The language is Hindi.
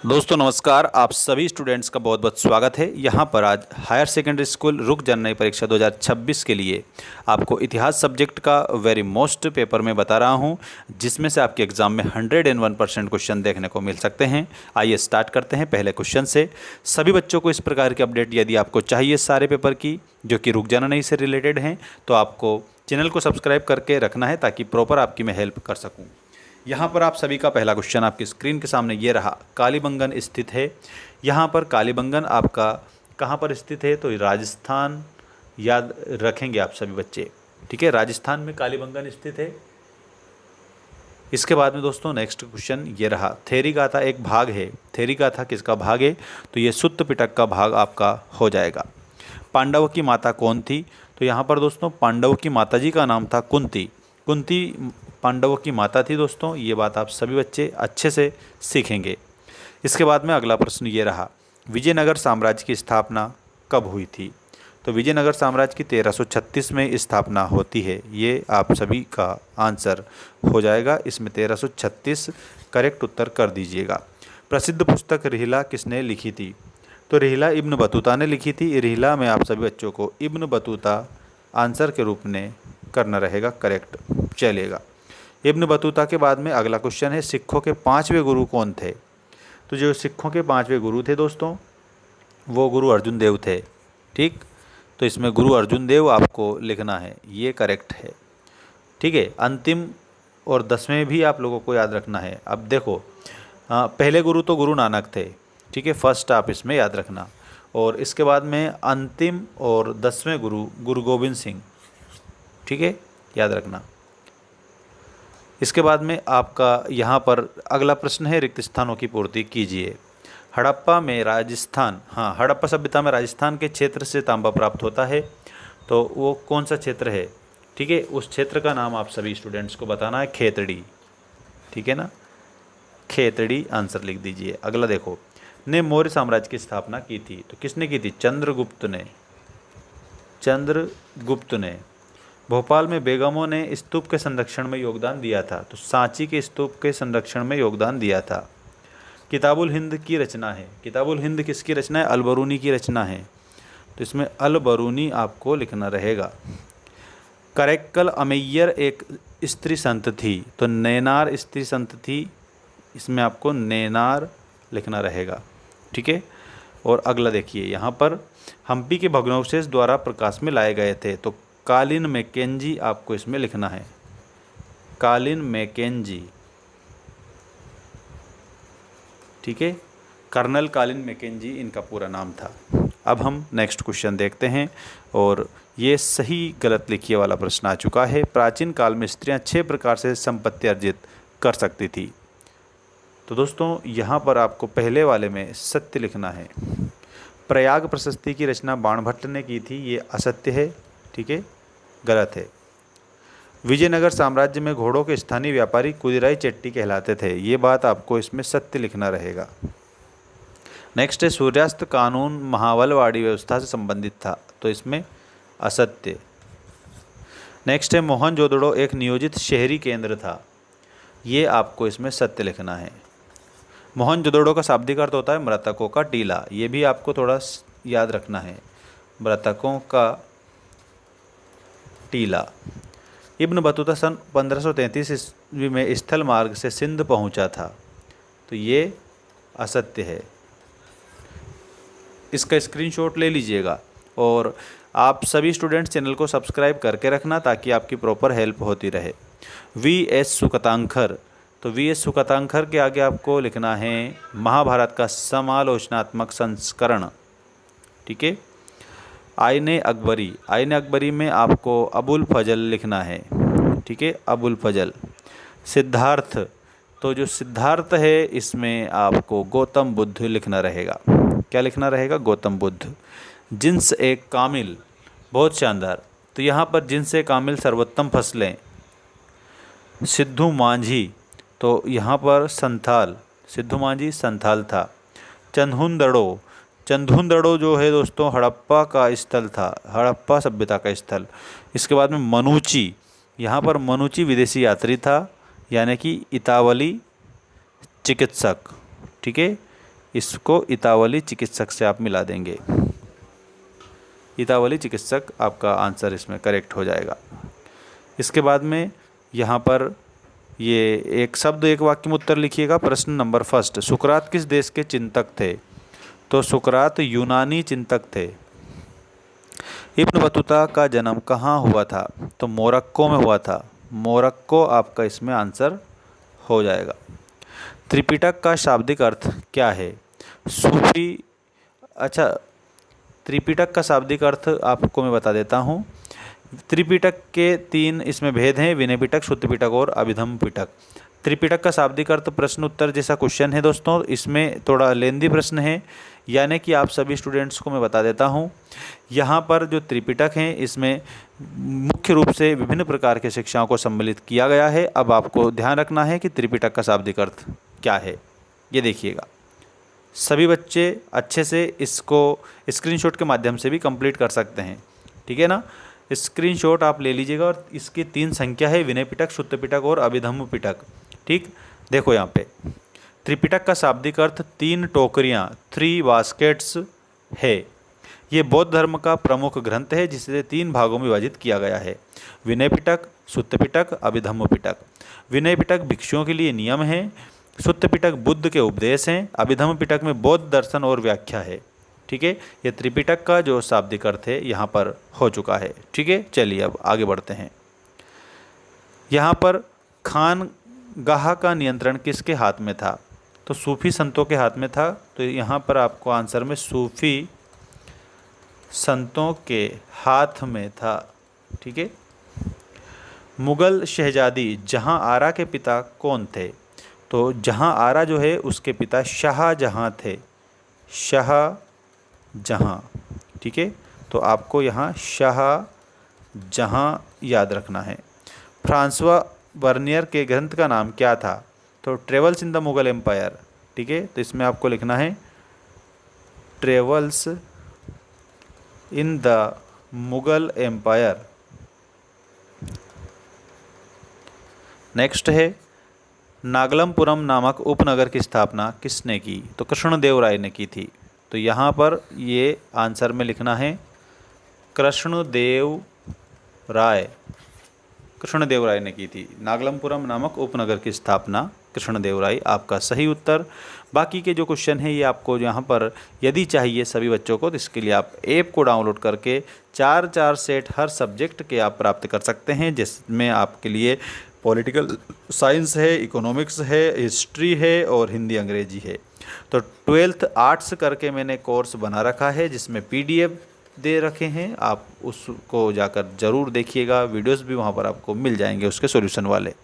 दोस्तों नमस्कार। आप सभी स्टूडेंट्स का बहुत बहुत स्वागत है। यहाँ पर आज हायर सेकेंडरी स्कूल रुक जनरल परीक्षा 2026 के लिए आपको इतिहास सब्जेक्ट का वेरी मोस्ट पेपर में बता रहा हूँ, जिसमें से आपके एग्ज़ाम में 101% क्वेश्चन देखने को मिल सकते हैं। आइए स्टार्ट करते हैं पहले क्वेश्चन से। सभी बच्चों को इस प्रकार की अपडेट यदि आपको चाहिए सारे पेपर की जो कि रुक जाना नहीं से रिलेटेड हैं, तो आपको चैनल को सब्सक्राइब करके रखना है ताकि प्रॉपर आपकी मैं हेल्प कर सकूँ। यहाँ पर आप सभी का पहला क्वेश्चन आपकी स्क्रीन के सामने ये रहा। कालीबंगन स्थित है। यहाँ पर कालीबंगन आपका कहाँ पर स्थित है? तो राजस्थान याद रखेंगे आप सभी बच्चे, ठीक है। राजस्थान में कालीबंगन स्थित है। इसके बाद में दोस्तों नेक्स्ट क्वेश्चन ये रहा। थेरी गाथा एक भाग है। थेरी गाथा किसका भाग है? तो ये सुत्त पिटक का भाग आपका हो जाएगा। पांडवों की माता कौन थी? तो यहाँ पर दोस्तों पांडवों की माता जी का नाम था कुंती। कुंती पांडवों की माता थी दोस्तों, ये बात आप सभी बच्चे अच्छे से सीखेंगे। इसके बाद में अगला प्रश्न ये रहा। विजयनगर साम्राज्य की स्थापना कब हुई थी? तो विजयनगर साम्राज्य की 1336 में स्थापना होती है। ये आप सभी का आंसर हो जाएगा। इसमें 1336 करेक्ट उत्तर कर दीजिएगा। प्रसिद्ध पुस्तक रिहला किसने लिखी थी? तो रिहला इब्न बतूता ने लिखी थी। रिहला में आप सभी बच्चों को इब्न बतूता आंसर के रूप में करना रहेगा, करेक्ट चलेगा। इब्न बतूता के बाद में अगला क्वेश्चन है। सिखों के 5वें गुरु कौन थे? तो जो सिखों के 5वें गुरु थे दोस्तों, वो गुरु अर्जुन देव थे, ठीक। तो इसमें गुरु अर्जुन देव आपको लिखना है, ये करेक्ट है, ठीक है। अंतिम और 10वें भी आप लोगों को याद रखना है। अब देखो, पहले गुरु तो गुरु नानक थे, ठीक है, फर्स्ट आप इसमें याद रखना। और इसके बाद में अंतिम और 10वें गुरु गुरु गोविंद सिंह, ठीक है, याद रखना। इसके बाद में आपका यहाँ पर अगला प्रश्न है। रिक्त स्थानों की पूर्ति कीजिए। हड़प्पा में राजस्थान, हाँ, हड़प्पा सभ्यता में राजस्थान के क्षेत्र से तांबा प्राप्त होता है। तो वो कौन सा क्षेत्र है? ठीक है, उस क्षेत्र का नाम आप सभी स्टूडेंट्स को बताना है। खेतड़ी, ठीक है ना, खेतड़ी आंसर लिख दीजिए। अगला देखो। ने मौर्य साम्राज्य की स्थापना की थी। तो किसने की थी? चंद्रगुप्त ने। चंद्रगुप्त ने। भोपाल में बेगमों ने स्तूप के संरक्षण में योगदान दिया था। तो सांची के स्तूप के संरक्षण में योगदान दिया था। किताबुल हिंद की रचना है। किताबुल हिंद किसकी रचना है? अलबरूनी की रचना है। तो इसमें अलबरूनी आपको लिखना रहेगा। करैक्कल अमैयर एक स्त्री संत थी। तो नैनार स्त्री संत थी, इसमें आपको नैनार लिखना रहेगा, ठीक है। और अगला देखिए, यहाँ पर हम्पी के भग्नावशेष द्वारा प्रकाश में लाए गए थे। तो कालिन मैकेंजी आपको इसमें लिखना है। कालिन मैकेंजी, ठीक है, कर्नल कालिन मैकेंजी इनका पूरा नाम था। अब हम नेक्स्ट क्वेश्चन देखते हैं, और ये सही गलत लिखिए वाला प्रश्न आ चुका है। प्राचीन काल में स्त्रियां 6 प्रकार से संपत्ति अर्जित कर सकती थी। तो दोस्तों यहाँ पर आपको पहले वाले में सत्य लिखना है। प्रयाग प्रशस्ति की रचना बाणभट्ट ने की थी, ये असत्य है, ठीक है, गलत है। विजयनगर साम्राज्य में घोड़ों के स्थानीय व्यापारी कुदिराई चेट्टी कहलाते थे, ये बात आपको इसमें सत्य लिखना रहेगा। नेक्स्ट है। सूर्यास्त कानून महावलवाड़ी व्यवस्था से संबंधित था। तो इसमें असत्य। नेक्स्ट है। मोहनजोदड़ो एक नियोजित शहरी केंद्र था, ये आपको इसमें सत्य लिखना है। मोहनजोदड़ो का शाब्दिक अर्थ होता है मृतकों का टीला, ये भी आपको थोड़ा याद रखना है, मृतकों का टीला। इब्न बतूता सन 1533 ईस्वी में स्थल मार्ग से सिंध पहुंचा था। तो ये असत्य है, इसका स्क्रीनशॉट ले लीजिएगा। और आप सभी स्टूडेंट्स चैनल को सब्सक्राइब करके रखना ताकि आपकी प्रॉपर हेल्प होती रहे। वी.एस. सुकतांखर। तो वी.एस. सुकतांखर के आगे आपको लिखना है महाभारत का समालोचनात्मक संस्करण, ठीक है। आईने अकबरी। आईने अकबरी में आपको अबुल फजल लिखना है, ठीक है, अबुल फजल। सिद्धार्थ। तो जो सिद्धार्थ है इसमें आपको गौतम बुद्ध लिखना रहेगा। क्या लिखना रहेगा? गौतम बुद्ध। जिन्स एक कामिल, बहुत शानदार। तो यहाँ पर जिन्स एक कामिल सर्वोत्तम फसलें। सिद्धू मांझी। तो यहाँ पर संथाल, सिद्धू मांझी संथाल था। चंदहुंदड़ो। चंदहुंदड़ो जो है दोस्तों हड़प्पा का स्थल था, हड़प्पा सभ्यता का स्थल। इसके बाद में मनुची। यहाँ पर मनुची विदेशी यात्री था, यानी कि इतावली चिकित्सक, ठीक है, इसको इतावली चिकित्सक से आप मिला देंगे। इतावली चिकित्सक आपका आंसर इसमें करेक्ट हो जाएगा। इसके बाद में यहाँ पर ये एक शब्द एक वाक्य में उत्तर लिखिएगा। प्रश्न नंबर फर्स्ट, सुकरात किस देश के चिंतक थे? तो सुकरात यूनानी चिंतक थे। इब्न बतूता का जन्म कहाँ हुआ था? तो मोरक्को में हुआ था। मोरक्को आपका इसमें आंसर हो जाएगा। त्रिपिटक का शाब्दिक अर्थ क्या है? सूफी। अच्छा, त्रिपिटक का शाब्दिक अर्थ आपको मैं बता देता हूँ। त्रिपिटक के 3 इसमें भेद हैं, विनय पिटक, शुद्ध पिटक और अभिधम्म पिटक। त्रिपिटक का शाब्दिक अर्थ प्रश्न उत्तर जैसा क्वेश्चन है दोस्तों, इसमें थोड़ा लेंदी प्रश्न है, यानी कि आप सभी स्टूडेंट्स को मैं बता देता हूँ। यहाँ पर जो त्रिपिटक हैं इसमें मुख्य रूप से विभिन्न प्रकार के शिक्षाओं को सम्मिलित किया गया है। अब आपको ध्यान रखना है कि त्रिपिटक का शाब्दिक अर्थ क्या है, ये देखिएगा। सभी बच्चे अच्छे से इसको स्क्रीनशॉट के माध्यम से भी कंप्लीट कर सकते हैं, ठीक है ना। स्क्रीनशॉट आप ले लीजिएगा और इसकी 3 संख्या है, विनय पिटक, शुद्ध पिटक और अभिधम्म पिटक। ठीक, देखो यहाँ पे त्रिपिटक का शाब्दिक अर्थ 3 टोकरियाँ, 3 बास्केट्स है। ये बौद्ध धर्म का प्रमुख ग्रंथ है जिसे 3 भागों में विभाजित किया गया है, विनय पिटक, शुद्ध पिटक, अभिधम्म पिटक। विनय पिटक भिक्षुओं के लिए नियम है, शुद्ध पिटक बुद्ध के उपदेश हैं, अभिधम्म पिटक में बौद्ध दर्शन और व्याख्या है। ठीक है, ये त्रिपिटक का जो शाब्दिक अर्थ है यहाँ पर हो चुका है। ठीक है, चलिए अब आगे बढ़ते हैं। यहाँ पर खानगाह का नियंत्रण किसके हाथ में था? तो सूफी संतों के हाथ में था। तो यहाँ पर आपको आंसर में सूफी संतों के हाथ में था। ठीक है। मुगल शहजादी जहाँ आरा के पिता कौन थे? तो जहाँ आरा जो है उसके पिता शाहजहाँ थे, शाहजहाँ। ठीक है, तो आपको यहाँ शाहजहाँ याद रखना है। फ्रांसवा बर्नियर के ग्रंथ का नाम क्या था? तो travels in the Mughal empire. ठीक है, तो इसमें आपको लिखना है travels in the Mughal empire. Next है, नागलमपुरम नामक उपनगर की स्थापना किसने की? तो कृष्णदेवराय ने की थी। तो यहाँ पर ये आंसर में लिखना है कृष्णदेवराय। कृष्णदेवराय ने की थी। नागलमपुरम नामक उपनगर की स्थापना कृष्णदेवराय आपका सही उत्तर। बाकी के जो क्वेश्चन है ये आपको यहाँ पर यदि चाहिए सभी बच्चों को, तो इसके लिए आप ऐप को डाउनलोड करके 4 सेट हर सब्जेक्ट के आप प्राप्त कर सकते हैं, जिसमें आपके लिए पॉलिटिकल साइंस है, इकोनॉमिक्स है, हिस्ट्री है और हिंदी अंग्रेजी है। तो 12th आर्ट्स करके मैंने कोर्स बना रखा है जिसमें PDF दे रखे हैं, आप उसको जाकर ज़रूर देखिएगा। वीडियोस भी वहाँ पर आपको मिल जाएंगे उसके सॉल्यूशन वाले।